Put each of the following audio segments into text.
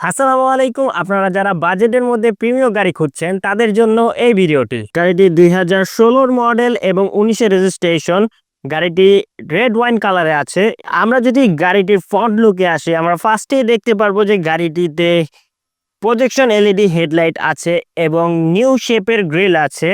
আসসালামু আলাইকুম। আপনারা যারা বাজেটের মধ্যে প্রিমিয়াম গাড়ি খুঁজছেন তাদের জন্য এই ভিডিওটি। গাড়িটি 2016 মডেল এবং 19 রেজিস্ট্রেশন। গাড়িটি রেড ওয়াইন কালারে আছে। আমরা যদি গাড়িটির ফ্রন্ট লুকে আসি, আমরা ফার্স্টেই দেখতে পারবো যে গাড়িটিতে প্রজেকশন এলইডি হেডলাইট আছে এবং নিউ শেপের গ্রিল আছে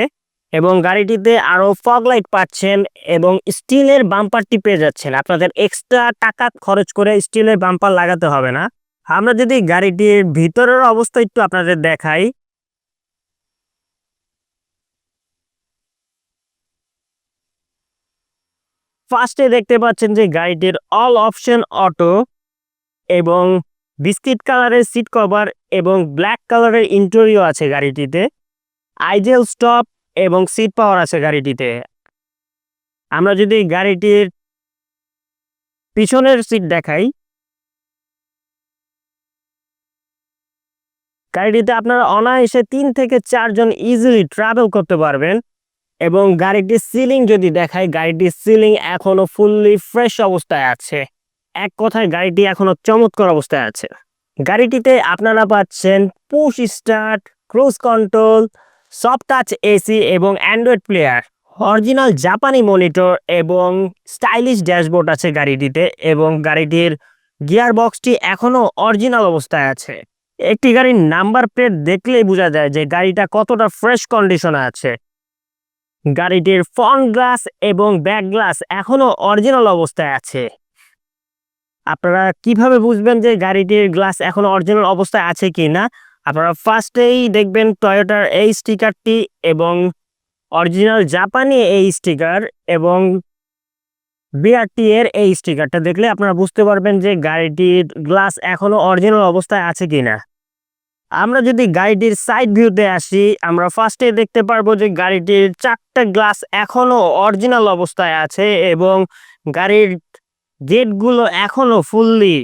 এবং গাড়িটিতে আরও ফগ লাইট পাচ্ছেন এবং স্টিলের বাম্পারটি পেয়ে যাচ্ছেন। আপনাদের এক্সট্রা টাকা খরচ করে স্টিলের বাম্পার লাগাতে হবে না। আমরা যদি গাড়িটির ভিতরের অবস্থা একটু আপনাদের দেখাই, ফার্স্টে দেখতে পাচ্ছেন যে গাড়িটির অল অপশন অটো এবং বিস্কিট কালারের সিট কভার এবং ব্ল্যাক কালারের ইন্টেরিয়র আছে গাড়িটিতে। আইডেল স্টপ এবং সিট পাওয়ার আছে গাড়িটিতে। আমরা যদি গাড়িটির পিছনের সিট দেখাই, গাড়িটিতে আপনারা অনায়াসে 3 থেকে 4 জন ইজিলি ট্রাভেল করতে পারবেন। এবং গাড়িটির সিলিং যদি দেখাই, গাড়িটির সিলিং এখনো ফুললি ফ্রেশ অবস্থায় আছে। এক কথায় গাড়িটি এখনো চমৎকার অবস্থায় আছে। গাড়িটিতে আপনারা পাচ্ছেন push start, cruise control, soft touch AC এবং অ্যান্ড্রয়েড প্লেয়ার, অরিজিনাল জাপানি মনিটর এবং স্টাইলিশ ড্যাশবোর্ড আছে গাড়িটিতে। এবং গাড়িটির গিয়ার বক্সটি এখনো অরিজিনাল অবস্থায় আছে। একটি গাড়ির নাম্বার প্লেট দেখলেই বোঝা যায় যে গাড়িটা কতটা ফ্রেশ কন্ডিশনে আছে। গাড়িটির ফ্রন্ট গ্লাস এবং ব্যাক গ্লাস এখনো অরিজিনাল অবস্থায় আছে। আপনারা কিভাবে বুঝবেন যে গাড়িটির গ্লাস এখনো অরিজিনাল অবস্থায় আছে কি না? আপনারা ফার্স্টেই দেখবেন টয়োটার এই স্টিকারটি এবং অরিজিনাল জাপানি এই স্টিকার এবং বিআরটি এর এই স্টিকারটা দেখলে আপনারা বুঝতে পারবেন যে গাড়িটির গ্লাস এখনো অরিজিনাল অবস্থায় আছে কিনা। আমরা যদি গাড়িটির সাইড ভিউতে আসি, আমরা ফার্স্টে দেখতে পারবো যে গাড়িটির 4টা গ্লাস এখনো অরিজিনাল অবস্থায় আছে এবং গাড়ির গেটগুলো এখনো ফুললি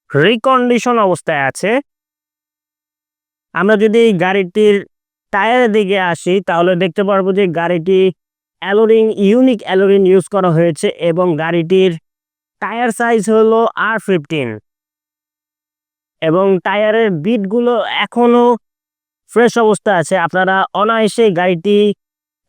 রিকন্ডিশন অবস্থায় আছে। আমরা যদি গাড়িটির টায়ারের দিকে আসি, তাহলে দেখতে পারবো যে গাড়িটি ইউনিক অ্যালোরিং ইউজ করা হয়েছে এবং গাড়িটির টায়ার সাইজ হলো R15 এবং টায়ারের বিটগুলো এখনো ফ্রেশ অবস্থা আছে। আপনারা অনায়াসে গাড়িটি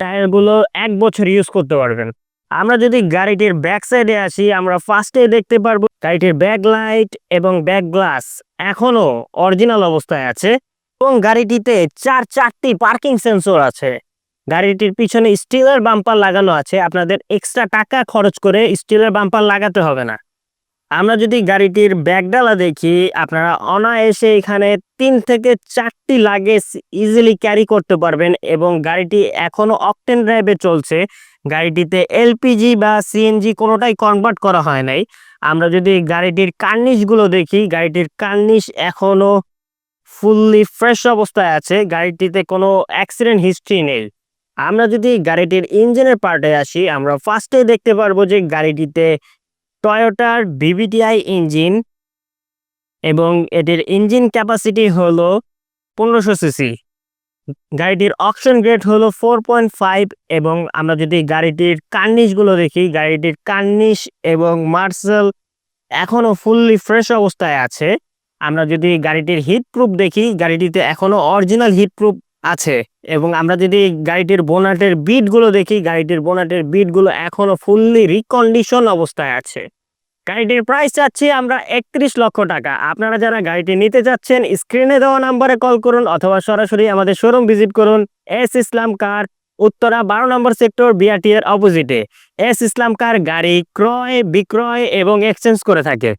টায়ারগুলো 1 বছর ইউজ করতে পারবেন। আমরা যদি গাড়িটির ব্যাক সাইডে আসি, আমরা ফার্স্টে দেখতে পারবো গাড়িটির ব্যাক লাইট এবং ব্যাক গ্লাস এখনো অরিজিনাল অবস্থায় আছে এবং গাড়িটিতে 4টি পার্কিং সেন্সর আছে। গাড়িটির পিছনে স্টিলের বাম্পার লাগানো আছে। আপনাদের এক্সট্রা টাকা খরচ করে স্টিলের বাম্পার লাগাতে হবে না। আমরা যদি গাড়িটির ব্যাকডালা দেখি, আপনারা অনায়াসে এখানে 3 থেকে 4টি লাগেজ ইজিলি ক্যারি করতে পারবেন এবং গাড়িটি এখনো অকটেন ড্রাইভে চলছে। গাড়িটিতে এলপিজি বা সিএনজি কোনোটাই কনভার্ট করা হয় নাই। আমরা যদি গাড়িটির কার্নিশগুলো দেখি, গাড়িটির কার্নিশ এখনো ফুললি ফ্রেশ অবস্থায় আছে। গাড়িটিতে কোনো অ্যাক্সিডেন্ট হিস্ট্রি নেই। আমরা যদি গাড়িটির ইঞ্জিনের পার্টে আসি, আমরা ফার্স্টে দেখতে পারবো যে গাড়িটিতে টয়োটার ভিভিটিআই ইঞ্জিন এবং এটির ইঞ্জিন ক্যাপাসিটি হলো 1500 সিসি। গাড়িটির অকশন গ্রেড হলো 4.5 এবং আমরা যদি গাড়িটির কার্নিশগুলো দেখি, গাড়িটির কার্নিশ এবং মার্সেল এখনো ফুললি ফ্রেশ অবস্থায় আছে। আমরা যদি গাড়িটির হিট প্রুফ দেখি, গাড়িটিতে এখনো অরিজিনাল হিট প্রুফ আছে এবং আমরা যদি গাড়িটির বোনাটের বিটগুলো দেখি, গাড়িটির বোনাটের বিটগুলো এখনো ফুললি রিকন্ডিশন অবস্থায় আছে। গাড়িটির প্রাইস চাচ্ছি আমরা 31 লক্ষ টাকা। আপনারা যারা গাড়িটি নিতে চাচ্ছেন, স্ক্রিনে দেওয়া নাম্বারে কল করুন অথবা সরাসরি আমাদের শোরুম ভিজিট করুন। এস ইসলাম কার, উত্তরা 12 নম্বর সেক্টর, বিআরটি এর অপোজিটে। এস ইসলাম কার গাড়ি ক্রয়, বিক্রয় এবং এক্সচেঞ্জ করে থাকে।